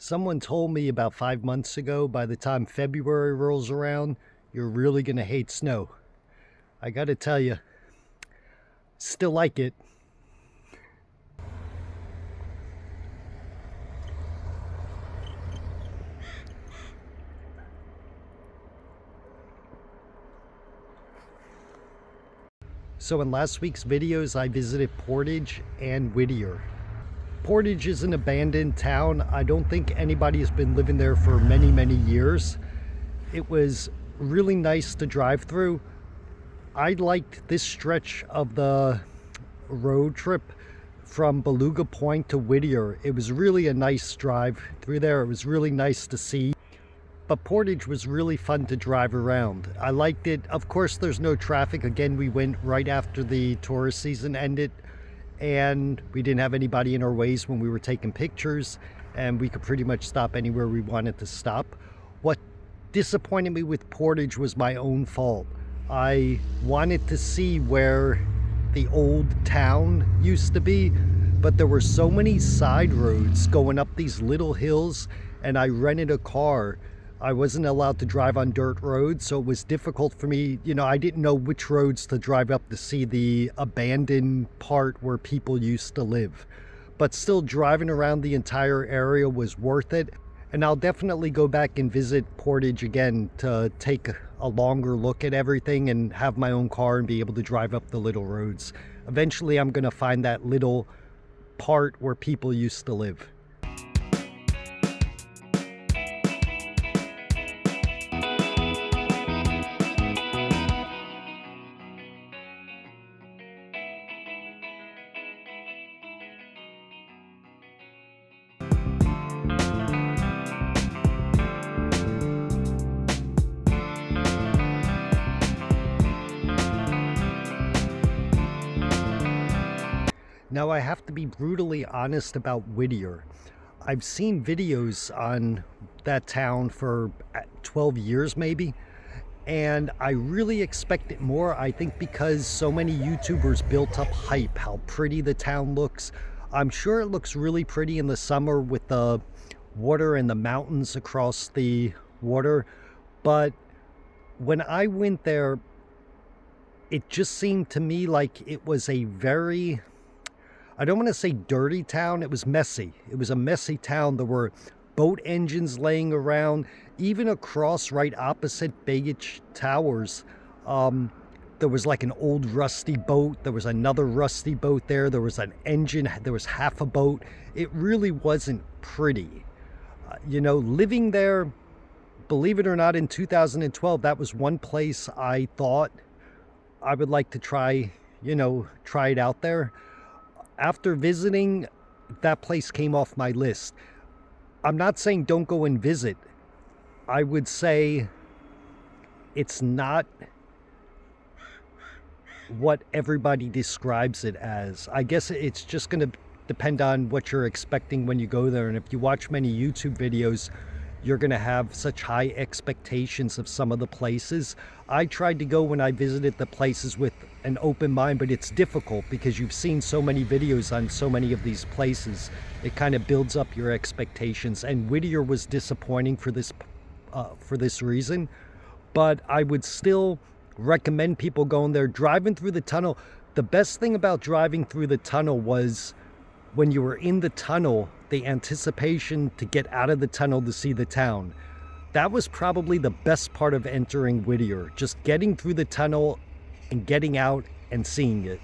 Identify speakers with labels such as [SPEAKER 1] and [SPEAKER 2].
[SPEAKER 1] Someone told me about 5 months ago, by the time February rolls around, you're really going to hate snow. I got to tell you, still like it. So in last week's videos, I visited Portage and Whittier. Portage is an abandoned town. I don't think anybody has been living there for many, many years. It was really nice to drive through. I liked this stretch of the road trip from Beluga Point to Whittier. It was really a nice drive through there. It was really nice to see. But Portage was really fun to drive around. I liked it. Of course, there's no traffic. Again, we went right after the tourist season ended, and we didn't have anybody in our ways when we were taking pictures, and we could pretty much stop anywhere we wanted to stop. What disappointed me with Portage was my own fault. I wanted to see where the old town used to be, but there were so many side roads going up these little hills, and I rented a car. I wasn't allowed to drive on dirt roads, so it was difficult for me. I didn't know which roads to drive up to see the abandoned part where people used to live. But still, driving around the entire area was worth it. And I'll definitely go back and visit Portage again to take a longer look at everything and have my own car and be able to drive up the little roads. Eventually, I'm going to find that little part where people used to live. Now, I have to be brutally honest about Whittier. I've seen videos on that town for 12 years maybe, and I really expected more. I think because so many YouTubers built up hype, how pretty the town looks. I'm sure it looks really pretty in the summer with the water and the mountains across the water, but when I went there, it just seemed to me like it was a very, I don't want to say dirty town. It was messy. It was a messy town. There were boat engines laying around, even across right opposite Baggage Towers. There was like an old rusty boat. There was another rusty boat there. There was an engine. There was half a boat. It really wasn't pretty. Living there, believe it or not, in 2012, that was one place I thought I would like to try it out there. After visiting, that place came off my list. I'm not saying don't go and visit. I would say it's not what everybody describes it as. I guess it's just going to depend on what you're expecting when you go there. And if you watch many YouTube videos, you're going to have such high expectations of some of the places. I tried to go when I visited the places with an open mind, but it's difficult because you've seen so many videos on so many of these places. It kind of builds up your expectations, and Whittier was disappointing for this reason. But I would still recommend people going there. Driving through the tunnel, the best thing about driving through the tunnel was when you were in the tunnel, the anticipation to get out of the tunnel to see the town. That was probably the best part of entering Whittier, just getting through the tunnel and getting out and seeing it.